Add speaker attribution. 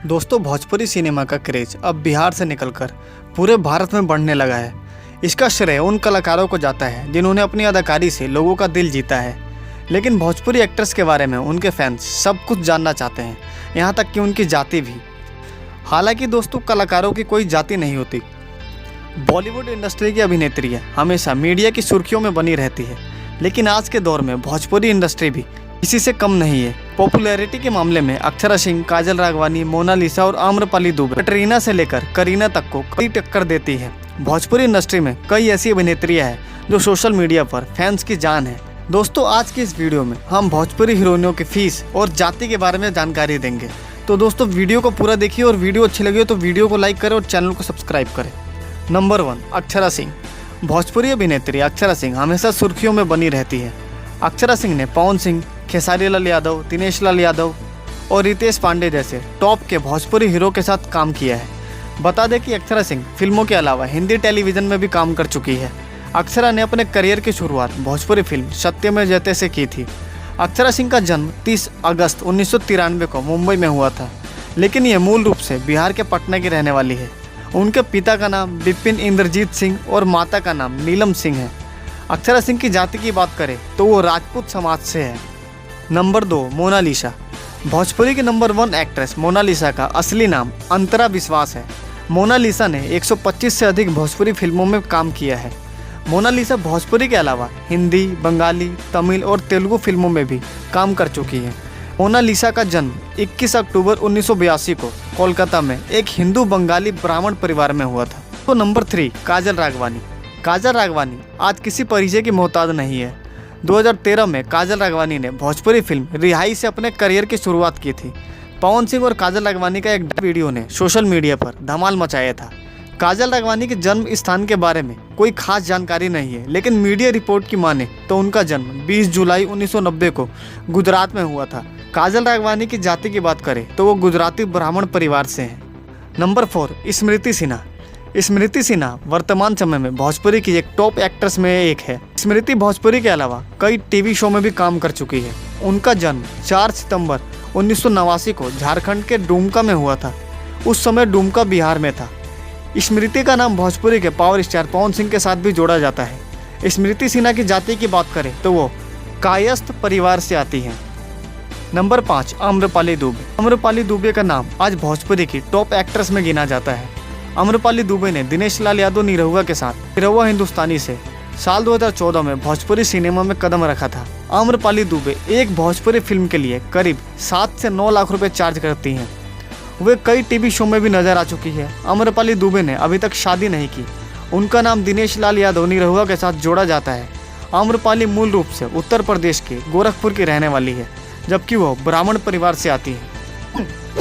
Speaker 1: दोस्तों, भोजपुरी सिनेमा का क्रेज अब बिहार से निकलकर पूरे भारत में बढ़ने लगा है। इसका श्रेय उन कलाकारों को जाता है जिन्होंने अपनी अदाकारी से लोगों का दिल जीता है। लेकिन भोजपुरी एक्ट्रेस के बारे में उनके फैंस सब कुछ जानना चाहते हैं, यहाँ तक कि उनकी जाति भी। हालांकि दोस्तों, कलाकारों की कोई जाति नहीं होती। बॉलीवुड इंडस्ट्री की अभिनेत्रियाँ हमेशा मीडिया की सुर्खियों में बनी रहती है, लेकिन आज के दौर में भोजपुरी इंडस्ट्री भी इसी से कम नहीं है। पॉपुलैरिटी के मामले में अक्षरा सिंह, काजल राघवानी, मोनालिसा और आम्रपाली दुबे, कैटरीना से लेकर करीना तक को कई टक्कर देती है। भोजपुरी इंडस्ट्री में कई ऐसी अभिनेत्रियां हैं जो सोशल मीडिया पर फैंस की जान है। दोस्तों, आज की इस वीडियो में हम भोजपुरी हीरोइनों की फीस और जाति के बारे में जानकारी देंगे। तो दोस्तों, वीडियो को पूरा देखिए और वीडियो अच्छी लगी तो वीडियो को लाइक करें और चैनल को सब्सक्राइब करें। नंबर 1, अक्षरा सिंह। भोजपुरी अभिनेत्री अक्षरा सिंह हमेशा सुर्खियों में बनी रहती है। अक्षरा सिंह ने पवन सिंह, खेसारी लाल यादव, दिनेश लाल यादव और रितेश पांडे जैसे टॉप के भोजपुरी हीरो के साथ काम किया है। बता दें कि अक्षरा सिंह फिल्मों के अलावा हिंदी टेलीविज़न में भी काम कर चुकी है। अक्षरा ने अपने करियर की शुरुआत भोजपुरी फिल्म सत्यमेव जयते से की थी। अक्षरा सिंह का जन्म 30 अगस्त 1993 को मुंबई में हुआ था, लेकिन ये मूल रूप से बिहार के पटना की रहने वाली है। उनके पिता का नाम विपिन इंद्रजीत सिंह और माता का नाम नीलम सिंह है। अक्षरा सिंह की जाति की बात करें तो वो राजपूत समाज से है। Number 2, Mona Lisa. भोजपुरी की नंबर 1 एक्ट्रेस मोनालिसा का असली नाम अंतरा विश्वास है। मोनालिसा ने 125 से अधिक भोजपुरी फिल्मों में काम किया है। मोनालिसा भोजपुरी के अलावा हिंदी, बंगाली, तमिल और तेलुगु फिल्मों में भी काम कर चुकी है। मोनालिसा का जन्म 21 अक्टूबर 1982 को कोलकाता में एक हिंदू बंगाली ब्राह्मण परिवार में हुआ था। तो नंबर 3, काजल राघवानी। काजल राघवानी आज किसी परिचय की मोहताज नहीं है। 2013 में काजल राघवानी ने भोजपुरी फिल्म रिहाई से अपने करियर की शुरुआत की थी। पवन सिंह और काजल राघवानी का एक वीडियो ने सोशल मीडिया पर धमाल मचाया था। काजल राघवानी के जन्म स्थान के बारे में कोई खास जानकारी नहीं है, लेकिन मीडिया रिपोर्ट की माने तो उनका जन्म 20 जुलाई 1990 को गुजरात में हुआ था। काजल राघवानी की जाति की बात करें तो वो गुजराती ब्राह्मण परिवार से हैं। नंबर 4, स्मृति सिन्हा। स्मृति सिन्हा वर्तमान समय में भोजपुरी की एक टॉप एक्ट्रेस में एक है। स्मृति भोजपुरी के अलावा कई टीवी शो में भी काम कर चुकी है। उनका जन्म 4 सितंबर 1989 को झारखंड के डुमका में हुआ था। उस समय डुमका बिहार में था। स्मृति का नाम भोजपुरी के पावर स्टार पवन सिंह के साथ भी जोड़ा जाता है। स्मृति सिन्हा की जाति की बात करें तो वो कायस्थ परिवार से आती हैं। नंबर 5, आम्रपाली दुबे। आम्रपाली दुबे का नाम आज भोजपुरी की टॉप एक्ट्रेस में गिना जाता है। आम्रपाली दुबे ने दिनेश लाल यादव निरहुआ के साथ निरहुआ हिंदुस्तानी से साल 2014 में भोजपुरी सिनेमा में कदम रखा था। आम्रपाली दुबे एक भोजपुरी फिल्म के लिए करीब 7 से 9 लाख रुपए चार्ज करती हैं। वे कई टीवी शो में भी नजर आ चुकी है। आम्रपाली दुबे ने अभी तक शादी नहीं की। उनका नाम दिनेश लाल यादव निरहुआ के साथ जोड़ा जाता है। आम्रपाली मूल रूप से उत्तर प्रदेश के गोरखपुर की रहने वाली है, जबकि वो ब्राह्मण परिवार से आती है।